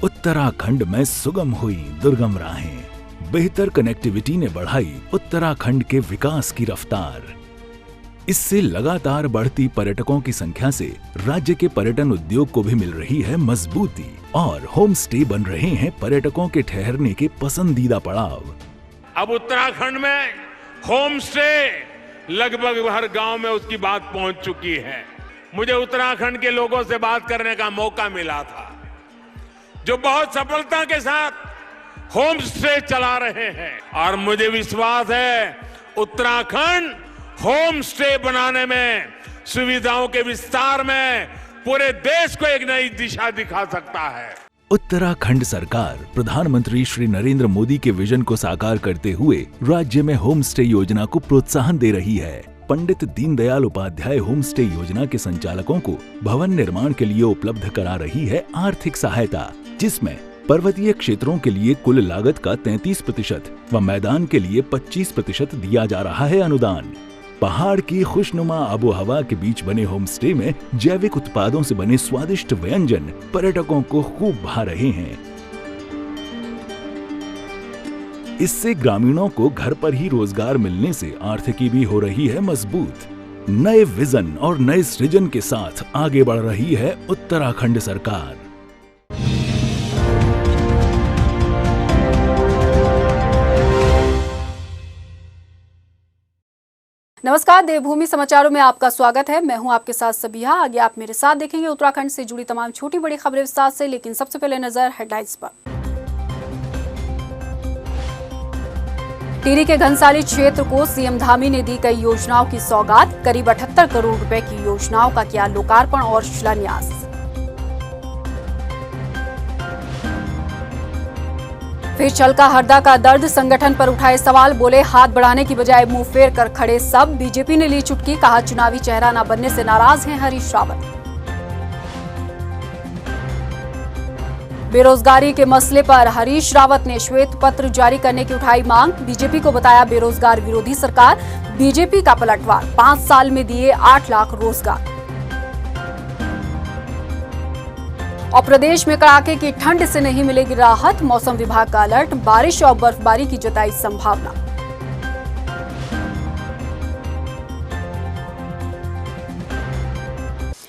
उत्तराखंड में सुगम हुई दुर्गम राहें, बेहतर कनेक्टिविटी ने बढ़ाई उत्तराखंड के विकास की रफ्तार। इससे लगातार बढ़ती पर्यटकों की संख्या से राज्य के पर्यटन उद्योग को भी मिल रही है मजबूती और होम स्टे बन रहे हैं पर्यटकों के ठहरने के पसंदीदा पड़ाव। अब उत्तराखंड में होम स्टे लगभग हर गांव में उसकी बात पहुंच चुकी है। मुझे उत्तराखंड के लोगों से बात करने का मौका मिला था, जो बहुत सफलता के साथ होम स्टे चला रहे हैं, और मुझे विश्वास है उत्तराखंड होम स्टे बनाने में, सुविधाओं के विस्तार में पूरे देश को एक नई दिशा दिखा सकता है। उत्तराखंड सरकार प्रधानमंत्री श्री नरेंद्र मोदी के विजन को साकार करते हुए राज्य में होम स्टे योजना को प्रोत्साहन दे रही है। पंडित दीनदयाल उपाध्याय होम स्टे योजना के संचालकों को भवन निर्माण के लिए उपलब्ध करा रही है आर्थिक सहायता, जिसमें पर्वतीय क्षेत्रों के लिए कुल लागत का 33% व मैदान के लिए 25% दिया जा रहा है अनुदान। पहाड़ की खुशनुमा आबो हवा के बीच बने होम स्टे में जैविक उत्पादों से बने स्वादिष्ट व्यंजन पर्यटकों को खूब भा रहे हैं। इससे ग्रामीणों को घर पर ही रोजगार मिलने से आर्थिकी भी हो रही है मजबूत। नए विजन और नए सृजन के साथ आगे बढ़ रही है उत्तराखंड सरकार। नमस्कार, देवभूमि समाचारों में आपका स्वागत है। मैं हूं आपके साथ सबिहा। आगे आप मेरे साथ देखेंगे उत्तराखंड से जुड़ी तमाम छोटी बड़ी खबरें विस्तार से, लेकिन सबसे पहले नजर हेडलाइंस पर। टिहरी के घनसाली क्षेत्र को सीएम धामी ने दी कई योजनाओं की सौगात। करीब 78 करोड़ रुपए की योजनाओं का किया लोकार्पण और शिलान्यास। फिर छलका हरदा का दर्द, संगठन पर उठाए सवाल, बोले हाथ बढ़ाने की बजाय मुंह फेर कर खड़े सब। बीजेपी ने ली चुटकी, कहा चुनावी चेहरा न बनने से नाराज हैं हरीश रावत। बेरोजगारी के मसले पर हरीश रावत ने श्वेत पत्र जारी करने की उठाई मांग। बीजेपी को बताया बेरोजगार विरोधी सरकार। बीजेपी का पलटवार, 5 साल में दिए 8 लाख रोजगार। और प्रदेश में कड़ाके की ठंड से नहीं मिलेगी राहत, मौसम विभाग का अलर्ट, बारिश और बर्फबारी की जताई संभावना।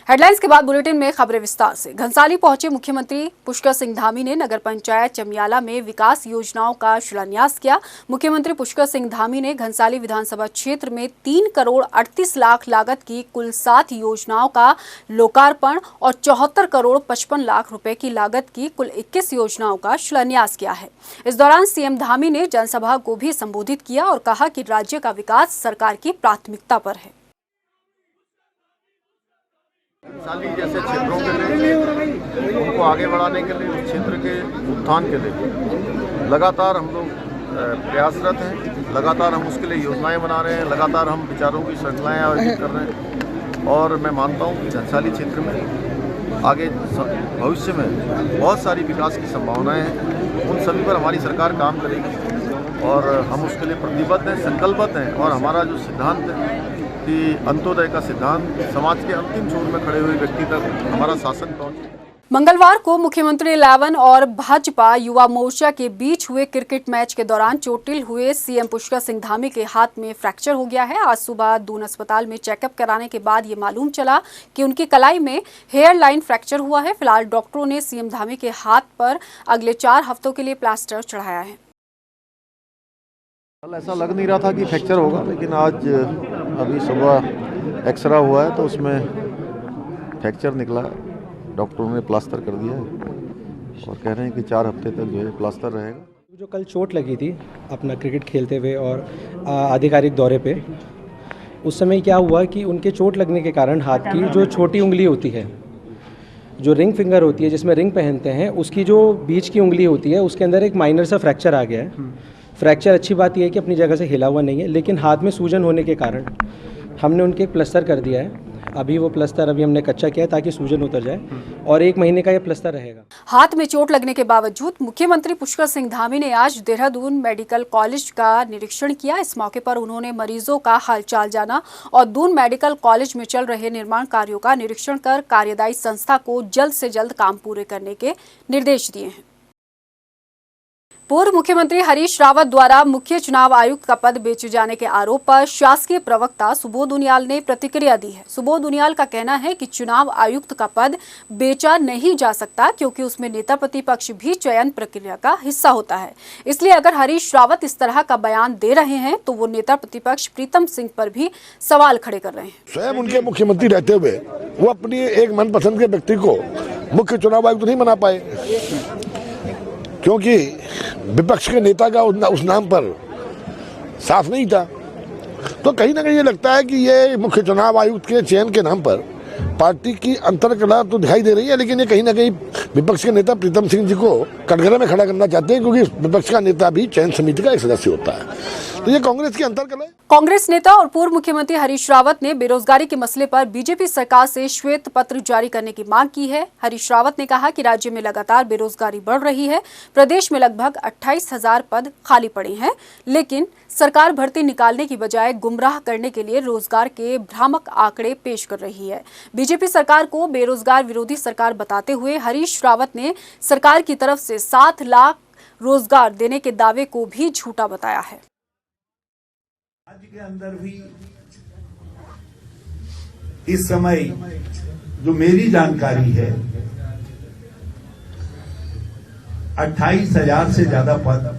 हेडलाइंस के बाद बुलेटिन में खबरें विस्तार से। घनसाली पहुंचे मुख्यमंत्री पुष्कर सिंह धामी ने नगर पंचायत चमियाला में विकास योजनाओं का शिलान्यास किया। मुख्यमंत्री पुष्कर सिंह धामी ने घनसाली विधानसभा क्षेत्र में 3 करोड़ 38 लाख लागत की कुल 7 योजनाओं का लोकार्पण और 74 करोड़ 55 लाख रुपए की लागत की कुल 21 योजनाओं का शिलान्यास किया है। इस दौरान सीएम धामी ने जनसभा को भी संबोधित किया और कहा कि राज्य का विकास सरकार की प्राथमिकता पर है। घनसाली जैसे क्षेत्रों के लिए, उनको आगे बढ़ाने के लिए, उस क्षेत्र के उत्थान के लिए लगातार हम लोग प्रयासरत हैं। लगातार हम उसके लिए योजनाएं बना रहे हैं, लगातार हम विचारों की श्रृंखलाएं आयोजित कर रहे हैं। और मैं मानता हूं कि घनसाली क्षेत्र में आगे भविष्य में बहुत सारी विकास की संभावनाएं हैं। उन सभी पर हमारी सरकार काम करेगी और हम उसके लिए प्रतिबद्ध हैं, संकल्पबद्ध हैं। और हमारा जो सिद्धांत है कि अंत्योदय का सिद्धांत, समाज के अंतिम छोर में खड़े हुए व्यक्ति तक हमारा शासन पहुंचे। मंगलवार को मुख्यमंत्री 11 और भाजपा युवा मोर्चा के बीच हुए क्रिकेट मैच के दौरान चोटिल हुए सीएम पुष्कर सिंह धामी के हाथ में फ्रैक्चर हो गया है। आज सुबह दून अस्पताल में चेकअप कराने के बाद ये मालूम चला कि उनकी कलाई में हेयर लाइन फ्रैक्चर हुआ है। फिलहाल डॉक्टरों ने सीएम धामी के हाथ पर अगले 4 हफ्तों के लिए प्लास्टर चढ़ाया है। ऐसा लग नहीं रहा था कि फ्रैक्चर होगा, लेकिन आज अभी सुबह एक्सरा हुआ है तो उसमें फ्रैक्चर निकला। डॉक्टरों ने प्लास्टर कर दिया है और कह रहे हैं कि 4 हफ्ते तक जो है प्लास्टर रहेगा। जो कल चोट लगी थी अपना क्रिकेट खेलते हुए और आधिकारिक दौरे पे, उस समय क्या हुआ कि उनके चोट लगने के कारण हाथ की जो छोटी उंगली होती है, जो रिंग फिंगर होती है जिसमें रिंग पहनते हैं, उसकी जो बीच की उंगली होती है उसके अंदर एक माइनर सा फ्रैक्चर आ गया है। फ्रैक्चर अच्छी बात यह है कि अपनी जगह से हिला हुआ नहीं है, लेकिन हाथ में सूजन होने के कारण हमने उनके प्लास्टर कर दिया है। अभी वो प्लस्तर अभी हमने कच्चा किया है ताकि सूजन उतर जाए, और 1 महीने का ये प्लस्तर रहेगा। हाथ में चोट लगने के बावजूद मुख्यमंत्री पुष्कर सिंह धामी ने आज देहरादून मेडिकल कॉलेज का निरीक्षण किया। इस मौके पर उन्होंने मरीजों का हालचाल जाना और दून मेडिकल कॉलेज में चल रहे निर्माण कार्यों का निरीक्षण कर कार्यदायी संस्था को जल्द से जल्द काम पूरे करने के निर्देश दिए हैं। पूर्व मुख्यमंत्री हरीश रावत द्वारा मुख्य चुनाव आयुक्त का पद बेचे जाने के आरोप पर शासकीय प्रवक्ता सुबोध उनियाल ने प्रतिक्रिया दी है। सुबोध उनियाल का कहना है कि चुनाव आयुक्त का पद बेचा नहीं जा सकता क्योंकि उसमें नेता प्रतिपक्ष भी चयन प्रक्रिया का हिस्सा होता है। इसलिए अगर हरीश रावत इस तरह का बयान दे रहे हैं तो वो नेता प्रतिपक्ष प्रीतम सिंह पर भी सवाल खड़े कर रहे हैं। स्वयं उनके मुख्यमंत्री रहते हुए वो अपनी एक मनपसंद के व्यक्ति को मुख्य चुनाव आयुक्त नहीं बना पाए, क्योंकि विपक्ष के नेता का उस नाम पर साफ नहीं था। तो कहीं ना कहीं ये लगता है कि ये मुख्य चुनाव आयुक्त के चयन के नाम पर पार्टी की अंतरकलह तो दिखाई दे रही है, लेकिन ये कहीं ना कहीं विपक्ष के नेता प्रीतम सिंह जी को कटघरे में खड़ा करना चाहते हैं, क्योंकि विपक्ष का नेता भी चयन समिति का एक सदस्य होता है। तो ये कांग्रेस की अंतरकलह है। कांग्रेस नेता और पूर्व मुख्यमंत्री हरीश रावत ने बेरोजगारी के मसले पर बीजेपी सरकार से श्वेत पत्र जारी करने की मांग की है। हरीश रावत ने कहा कि राज्य में लगातार बेरोजगारी बढ़ रही है। प्रदेश में लगभग 28,000 पद खाली पड़े हैं, लेकिन सरकार भर्ती निकालने की बजाय गुमराह करने के लिए रोजगार के भ्रामक आंकड़े पेश कर रही है। बीजेपी सरकार को बेरोजगार विरोधी सरकार बताते हुए हरीश रावत ने सरकार की तरफ से 7 लाख रोजगार देने के दावे को भी झूठा बताया है। राज्य के अंदर भी इस समय जो मेरी जानकारी है 28,000 से ज्यादा पद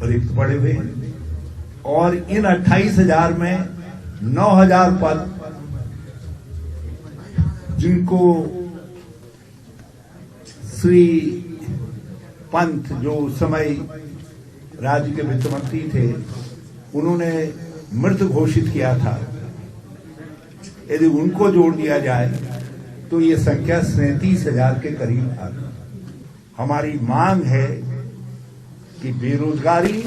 रिक्त पड़े हुए हैं, और इन 28,000 में 9,000 पद जिनको श्री पंत जो उस समय राज्य के वित्त मंत्री थे उन्होंने मृत घोषित किया था, यदि उनको जोड़ दिया जाए तो ये संख्या 37,000 के करीब आ गई। हमारी मांग है कि बेरोजगारी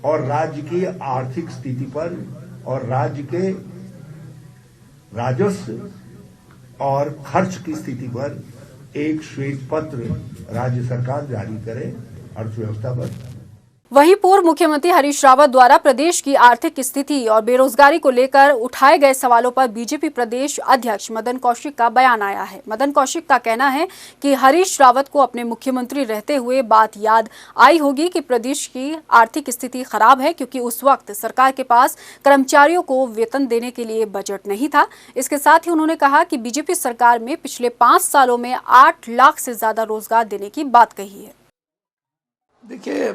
और राज्य की आर्थिक स्थिति पर और राज्य के राजस्व और खर्च की स्थिति पर एक श्वेत पत्र राज्य सरकार जारी करे अर्थव्यवस्था पर। वहीं पूर्व मुख्यमंत्री हरीश रावत द्वारा प्रदेश की आर्थिक स्थिति और बेरोजगारी को लेकर उठाए गए सवालों पर बीजेपी प्रदेश अध्यक्ष मदन कौशिक का बयान आया है। मदन कौशिक का कहना है कि हरीश रावत को अपने मुख्यमंत्री रहते हुए बात याद आई होगी कि प्रदेश की आर्थिक स्थिति खराब है, क्योंकि उस वक्त सरकार के पास कर्मचारियों को वेतन देने के लिए बजट नहीं था। इसके साथ ही उन्होंने कहा कि बीजेपी सरकार में पिछले 5 सालों में 8 लाख से ज्यादा रोजगार देने की बात कही है। देखिए,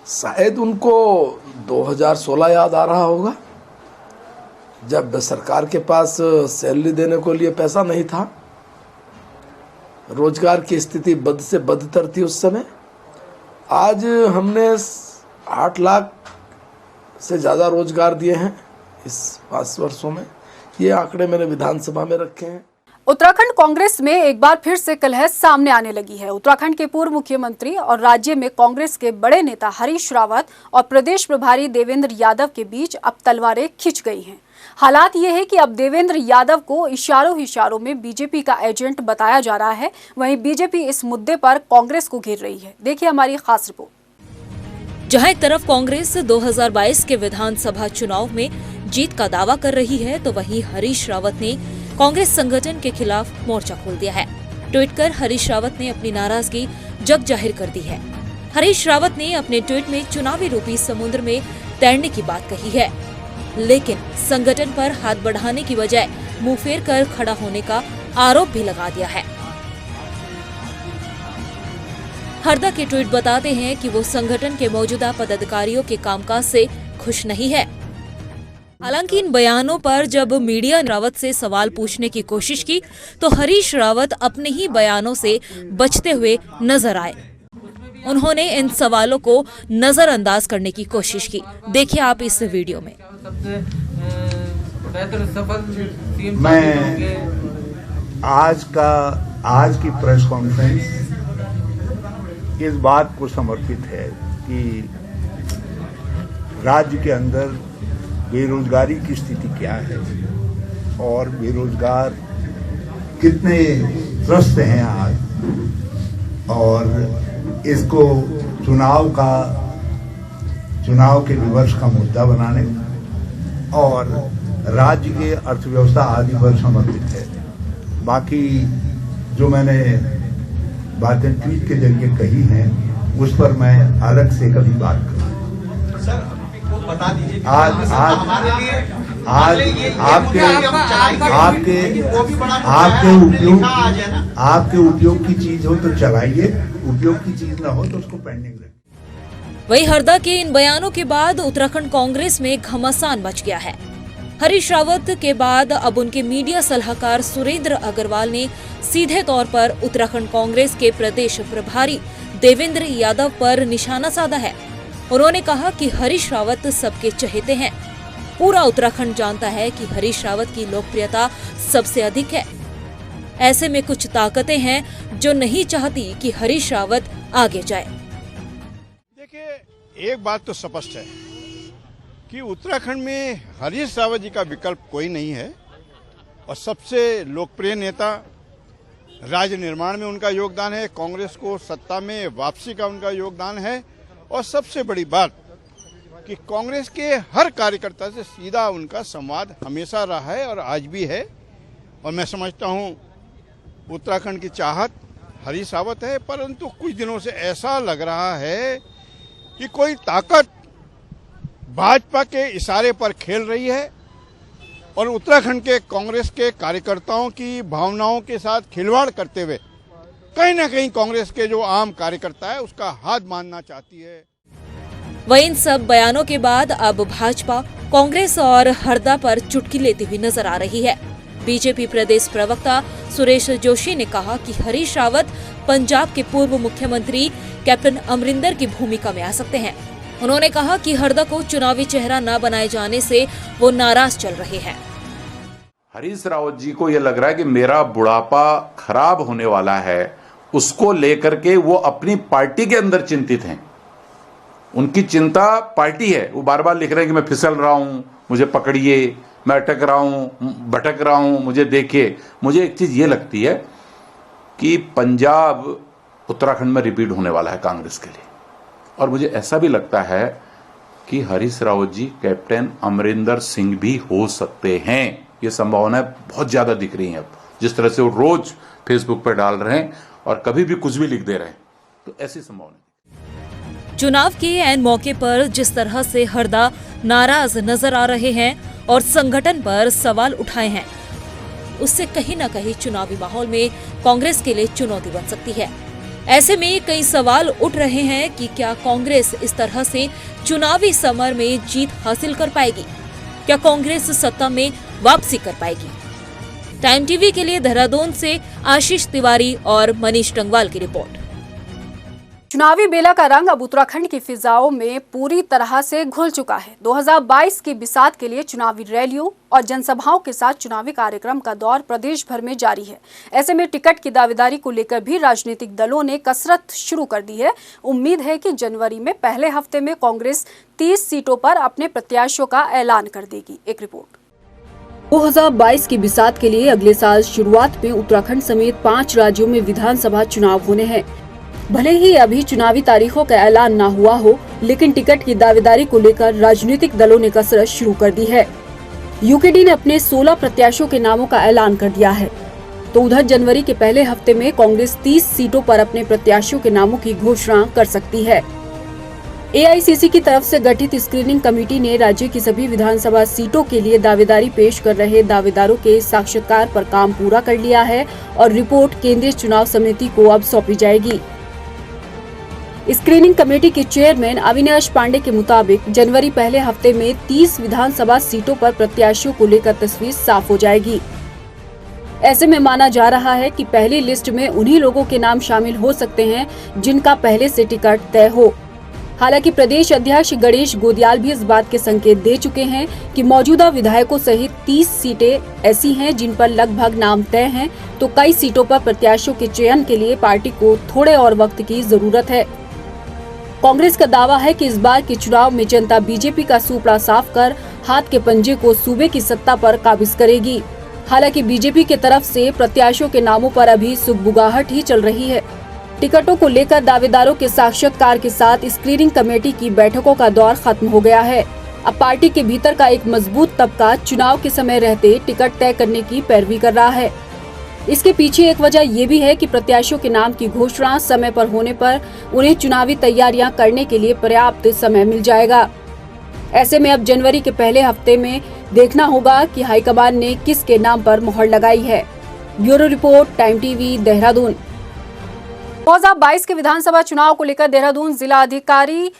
शायद उनको 2016 याद आ रहा होगा, जब सरकार के पास सैलरी देने को लिए पैसा नहीं था, रोजगार की स्थिति बद से बदतर थी उस समय। आज हमने 8 लाख से ज़्यादा रोजगार दिए हैं इस 5 वर्षों में। ये आंकड़े मैंने विधानसभा में रखे हैं। उत्तराखंड कांग्रेस में एक बार फिर से कलह सामने आने लगी है। उत्तराखंड के पूर्व मुख्यमंत्री और राज्य में कांग्रेस के बड़े नेता हरीश रावत और प्रदेश प्रभारी देवेंद्र यादव के बीच अब तलवारें खिंच गई हैं। हालात ये है कि अब देवेंद्र यादव को इशारों में बीजेपी का एजेंट बताया जा रहा है। वहीं बीजेपी इस मुद्दे पर कांग्रेस को घेर रही है। देखिए हमारी खास रिपोर्ट। जहां एक तरफ कांग्रेस 2022 के विधानसभा चुनाव में जीत का दावा कर रही है, तो वहीं हरीश रावत ने कांग्रेस संगठन के खिलाफ मोर्चा खोल दिया है। ट्वीट कर हरीश रावत ने अपनी नाराजगी जग जाहिर कर दी है। हरीश रावत ने अपने ट्वीट में चुनावी रूपी समुद्र में तैरने की बात कही है, लेकिन संगठन पर हाथ बढ़ाने की बजाय मुंह फेर कर खड़ा होने का आरोप भी लगा दिया है। हरदा के ट्वीट बताते हैं कि वो संगठन के मौजूदा पदाधिकारियों के कामकाज से खुश नहीं है। हालांकि इन बयानों पर जब मीडिया ने रावत से सवाल पूछने की कोशिश की तो हरीश रावत अपने ही बयानों से बचते हुए नजर आए। उन्होंने इन सवालों को नजरअंदाज करने की कोशिश की। देखिए आप इस वीडियो में। मैं आज की प्रेस कॉन्फ्रेंस इस बात को समर्पित है कि राज्य के अंदर बेरोजगारी की स्थिति क्या है और बेरोजगार कितने त्रस्त हैं आज, और इसको चुनाव के विवर्ष का मुद्दा बनाने और राज्य के अर्थव्यवस्था आदि पर समर्पित है। बाकी जो मैंने बातें ट्वीट के जरिए कही हैं उस पर मैं अलग से कभी बात करूँ। सर बता दीजिए आपके उपयोग की चीज हो तो चलाइए, उपयोग की चीज ना हो तो उसको पेंडिंग रखिए। वहीं हरदा के इन बयानों के बाद उत्तराखंड कांग्रेस में घमासान मच गया है। हरीश रावत के बाद अब उनके मीडिया सलाहकार सुरेंद्र अग्रवाल ने सीधे तौर पर उत्तराखंड कांग्रेस के प्रदेश प्रभारी देवेंद्र यादव पर निशाना साधा है। उन्होंने कहा कि हरीश रावत सबके चहेते हैं। पूरा उत्तराखंड जानता है कि हरीश रावत की लोकप्रियता सबसे अधिक है। ऐसे में कुछ ताकतें हैं जो नहीं चाहती कि हरीश रावत आगे जाए। देखिए, एक बात तो स्पष्ट है कि उत्तराखंड में हरीश रावत जी का विकल्प कोई नहीं है और सबसे लोकप्रिय नेता, राज्य निर्माण में उनका योगदान है, कांग्रेस को सत्ता में वापसी का उनका योगदान है और सबसे बड़ी बात कि कांग्रेस के हर कार्यकर्ता से सीधा उनका संवाद हमेशा रहा है और आज भी है। और मैं समझता हूं उत्तराखंड की चाहत हरीश रावत है, परंतु कुछ दिनों से ऐसा लग रहा है कि कोई ताकत भाजपा के इशारे पर खेल रही है और उत्तराखंड के कांग्रेस के कार्यकर्ताओं की भावनाओं के साथ खिलवाड़ करते हुए कहीं ना कहीं कांग्रेस के जो आम कार्यकर्ता है उसका हाथ मानना चाहती है। वहीं इन सब बयानों के बाद अब भाजपा कांग्रेस और हरदा पर चुटकी लेती हुई नजर आ रही है। बीजेपी प्रदेश प्रवक्ता सुरेश जोशी ने कहा कि हरीश रावत पंजाब के पूर्व मुख्यमंत्री कैप्टन अमरिंदर की भूमिका में आ सकते हैं। उन्होंने कहा कि हरदा को चुनावी चेहरा न बनाए जाने से वो नाराज चल रहे हैं। हरीश रावत जी को ये लग रहा है कि मेरा बुढ़ापा खराब होने वाला है, उसको लेकर के वो अपनी पार्टी के अंदर चिंतित हैं। उनकी चिंता पार्टी है। वो बार बार लिख रहे हैं कि मैं फिसल रहा हूं, मुझे पकड़िए, मैं अटक रहा हूं, भटक रहा हूं, मुझे देखिए। मुझे एक चीज ये लगती है कि पंजाब उत्तराखंड में रिपीट होने वाला है कांग्रेस के लिए, और मुझे ऐसा भी लगता है कि हरीश रावत जी कैप्टन अमरिंदर सिंह भी हो सकते हैं। ये संभावनाएं बहुत ज्यादा दिख रही हैं अब, जिस तरह से वो रोज फेसबुक पर डाल रहे हैं और कभी भी कुछ भी लिख दे रहे हैं, तो ऐसी संभावना। चुनाव के ऐन मौके पर जिस तरह से हरदा नाराज नजर आ रहे हैं और संगठन पर सवाल उठाए हैं, उससे कहीं न कहीं चुनावी माहौल में कांग्रेस के लिए चुनौती बन सकती है। ऐसे में कई सवाल उठ रहे हैं कि क्या कांग्रेस इस तरह से चुनावी समर में जीत हासिल कर पाएगी? क्या कांग्रेस सत्ता में वापसी कर पाएगी? टाइम टीवी के लिए देहरादून से आशीष तिवारी और मनीष टंगवाल की रिपोर्ट। चुनावी बेला का रंग अब उत्तराखंड की फिजाओं में पूरी तरह से घुल चुका है। 2022 की बिसात के लिए चुनावी रैलियों और जनसभाओं के साथ चुनावी कार्यक्रम का दौर प्रदेश भर में जारी है। ऐसे में टिकट की दावेदारी को लेकर भी राजनीतिक दलों ने कसरत शुरू कर दी है। उम्मीद है कि जनवरी में पहले हफ्ते में कांग्रेस 30 सीटों पर अपने प्रत्याशियों का ऐलान कर देगी। एक रिपोर्ट। 2022 की बिसात के लिए अगले साल शुरुआत में उत्तराखंड समेत 5 राज्यों में विधानसभा चुनाव होने हैं। भले ही अभी चुनावी तारीखों का ऐलान न हुआ हो, लेकिन टिकट की दावेदारी को लेकर राजनीतिक दलों ने कसरत शुरू कर दी है। यूकेडी ने अपने 16 प्रत्याशियों के नामों का ऐलान कर दिया है, तो उधर जनवरी के पहले हफ्ते में कांग्रेस 30 सीटों पर अपने प्रत्याशियों के नामों की घोषणा कर सकती है। एआईसीसी की तरफ से गठित स्क्रीनिंग कमेटी ने राज्य की सभी विधानसभा सीटों के लिए दावेदारी पेश कर रहे दावेदारों के साक्षात्कार पर काम पूरा कर लिया है और रिपोर्ट केंद्रीय चुनाव समिति को अब सौंपी जाएगी। स्क्रीनिंग कमेटी के चेयरमैन अविनाश पांडे के मुताबिक जनवरी पहले हफ्ते में 30 विधानसभा सीटों पर प्रत्याशियों को लेकर तस्वीर साफ हो जाएगी। ऐसे में माना जा रहा है कि पहली लिस्ट में उन्हीं लोगों के नाम शामिल हो सकते हैं जिनका पहले से टिकट तय हो। हालांकि प्रदेश अध्यक्ष गणेश गोदियाल भी इस बात के संकेत दे चुके हैं कि मौजूदा विधायकों सहित 30 सीटें ऐसी हैं जिन पर लगभग नाम तय हैं, तो कई सीटों पर प्रत्याशियों के चयन के लिए पार्टी को थोड़े और वक्त की जरूरत है। कांग्रेस का दावा है कि इस बार के चुनाव में जनता बीजेपी का सुपड़ा साफ कर हाथ के पंजे को सूबे की सत्ता पर काबिज करेगी। हालांकि बीजेपी के तरफ से प्रत्याशियों के नामों पर अभी सुगबुगाहट ही चल रही है। टिकटों को लेकर दावेदारों के साक्षात्कार के साथ स्क्रीनिंग कमेटी की बैठकों का दौर खत्म हो गया है। अब पार्टी के भीतर का एक मजबूत तबका चुनाव के समय रहते टिकट तय करने की पैरवी कर रहा है। इसके पीछे एक वजह ये भी है कि प्रत्याशियों के नाम की घोषणा समय पर होने पर उन्हें चुनावी तैयारियां करने के लिए पर्याप्त समय मिल जाएगा। ऐसे में अब जनवरी के पहले हफ्ते में देखना होगा कि हाईकमान ने किसके नाम पर मुहर लगाई है। Bureau report, time TV, Dehradun. 2022 के विधानसभा चुनाव को लेकर देहरादून जिला अधिकारी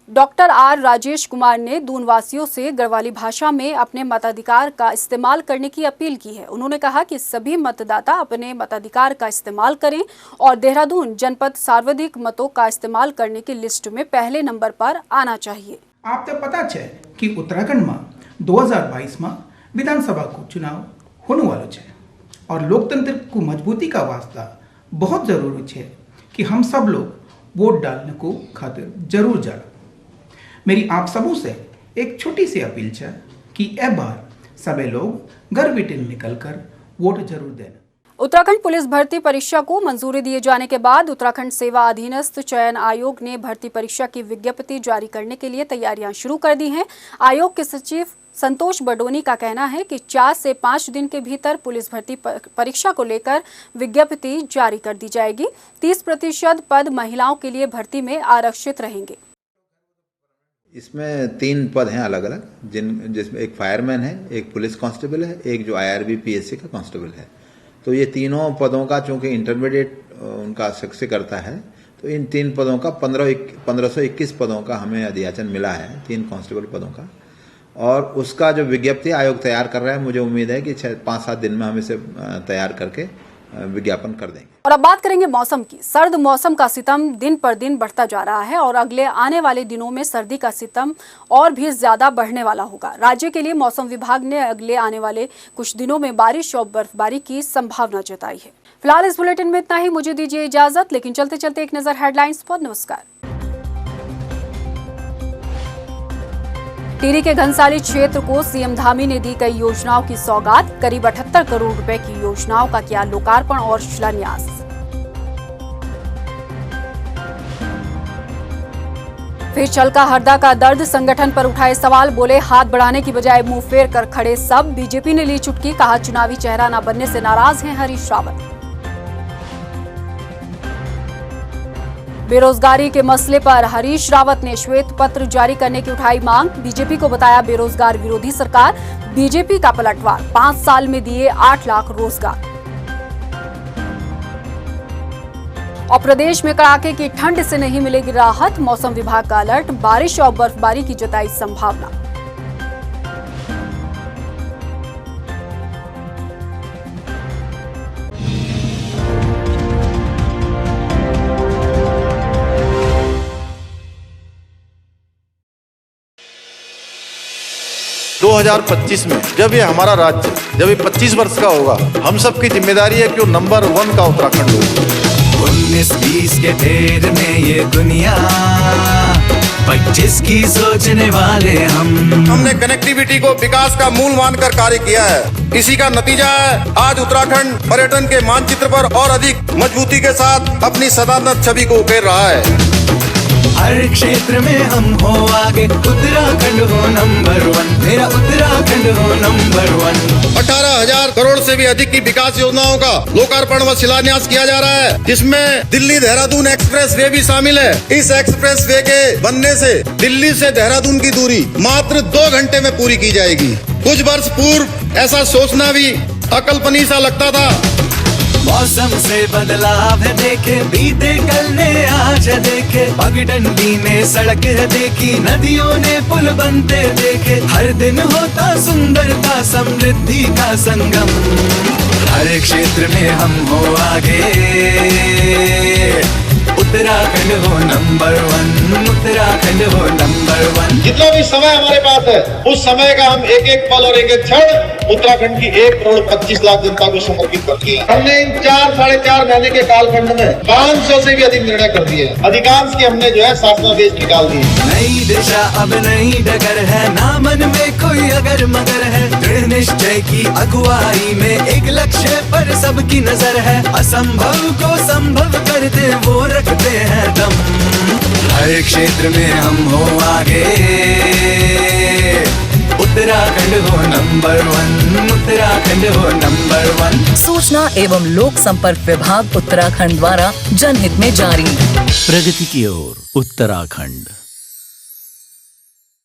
डॉक्टर आर राजेश कुमार ने दून वासियों से गढ़वाली भाषा में अपने मताधिकार का इस्तेमाल करने की अपील की है। उन्होंने कहा कि सभी मतदाता अपने मताधिकार का इस्तेमाल करें और देहरादून जनपद सर्वाधिक मतों का इस्तेमाल करने की लिस्ट में पहले नंबर पर आना चाहिए। आपने पता है कि उत्तराखंड में 2022 में विधानसभा को चुनाव होने वालों है और लोकतंत्र को मजबूती का वास्ता बहुत जरूरी है कि हम सब लोग वोट डालने को खातिर जरूर जाए। मेरी आप सबों से एक छोटी सी अपील है कि ए बार सभी लोग घर बैठे निकलकर वोट जरूर देना। उत्तराखंड पुलिस भर्ती परीक्षा को मंजूरी दिए जाने के बाद उत्तराखंड सेवा अधीनस्थ चयन आयोग ने भर्ती परीक्षा की विज्ञप्ति जारी करने के लिए तैयारियां शुरू कर दी हैं। आयोग के सचिव संतोष बडोनी का कहना है कि 4 से 5 दिन के भीतर पुलिस भर्ती परीक्षा को लेकर विज्ञप्ति जारी कर दी जाएगी। 30% पद महिलाओं के लिए भर्ती में आरक्षित रहेंगे। इसमें 3 पद हैं अलग अलग, जिसमें एक फायरमैन है, एक पुलिस कांस्टेबल है, एक जो IRB PSC का कांस्टेबल है। तो ये तीनों पदों का चूंकि इंटरमीडिएट उनका सक्सेस करता है, तो इन 3 पदों का 1521 पदों का हमें अध्याचन मिला है, 3 कांस्टेबल पदों का। और उसका जो विज्ञप्ति आयोग तैयार कर रहा है, मुझे उम्मीद है कि 5-7 दिन में हम इसे तैयार करके विज्ञापन कर देंगे। और अब बात करेंगे मौसम की। सर्द मौसम का सितम दिन पर दिन बढ़ता जा रहा है और अगले आने वाले दिनों में सर्दी का सितम और भी ज्यादा बढ़ने वाला होगा। राज्य के लिए मौसम विभाग ने अगले आने वाले कुछ दिनों में बारिश और बर्फबारी की संभावना जताई है। फिलहाल इस बुलेटिन में इतना ही। मुझे दीजिए इजाजत, लेकिन चलते चलते एक नजर हेडलाइंस पर। नमस्कार। टिहरी के घनसाली क्षेत्र को सीएम धामी ने दी कई योजनाओं की सौगात। करीब 78 करोड़ रुपए की योजनाओं का किया लोकार्पण और शिलान्यास। फिर चलका हरदा का दर्द, संगठन पर उठाए सवाल। बोले हाथ बढ़ाने की बजाय मुंह फेर कर खड़े सब। बीजेपी ने ली चुटकी, कहा चुनावी चेहरा न बनने से नाराज हैं हरीश रावत। बेरोजगारी के मसले पर हरीश रावत ने श्वेत पत्र जारी करने की उठाई मांग। बीजेपी को बताया बेरोजगार विरोधी सरकार। बीजेपी का पलटवार, 5 साल में दिए 8 लाख रोजगार। और प्रदेश में कड़ाके की ठंड से नहीं मिलेगी राहत। मौसम विभाग का अलर्ट, बारिश और बर्फबारी की जताई संभावना। 2025 में जब ये हमारा राज्य जब ये 25 वर्ष का होगा, हम सबकी जिम्मेदारी है कि वो नंबर 1 का उत्तराखंड हो। 19-20 के फेर में ये दुनिया 25 की सोचने वाले हमने कनेक्टिविटी को विकास का मूल मानकर कार्य किया है। इसी का नतीजा है आज उत्तराखंड पर्यटन के मानचित्र पर और अधिक मजबूती के साथ अपनी सदानत छवि को उकेर रहा है। हर क्षेत्र में हम हो आगे, उत्तराखंड हो नंबर 1, मेरा उत्तराखंड हो नंबर 1। 18,000 करोड़ से भी अधिक की विकास योजनाओं का लोकार्पण व शिलान्यास किया जा रहा है, जिसमें दिल्ली देहरादून एक्सप्रेस वे भी शामिल है। इस एक्सप्रेस वे के बनने से दिल्ली से देहरादून की दूरी मात्र 2 घंटे में पूरी की जाएगी। कुछ वर्ष पूर्व ऐसा सोचना भी अकल्पनीय सा लगता था। मौसम से बदलाव है देखे, बीते कल ने आज देखे। पगडंडी में सड़क है देखी, नदियों ने पुल बनते देखे। हर दिन होता सुंदरता समृद्धि का संगम। हर क्षेत्र में हम हो आगे, उत्तराखंड हो नंबर 1, उत्तराखंड हो नंबर 1। जितना भी समय हमारे पास है, उस समय का हम एक एक पल और एक एक क्षण उत्तराखंड की 1,25,00,000 जनता को समर्पित करती है। हमने इन 4-4.5 महीने के कालखंड में 500 से भी अधिक निर्णय कर दिए। अधिकांश की हमने जो है शासनादेश निकाल दिए। नई दिशा अब नई डगर है, ना मन में कोई अगर मगर है। दृढ़ निश्चय की अगुवाई में एक लक्ष्य पर सबकी नजर है। असंभव को संभव करते वो रखते हैं दम। हर क्षेत्र में हम हो आगे, उत्तराखंड हो नंबर 1, उत्तराखंड हो नंबर 1। सूचना एवं लोक संपर्क विभाग उत्तराखंड द्वारा जनहित में जारी। प्रगति की ओर उत्तराखंड।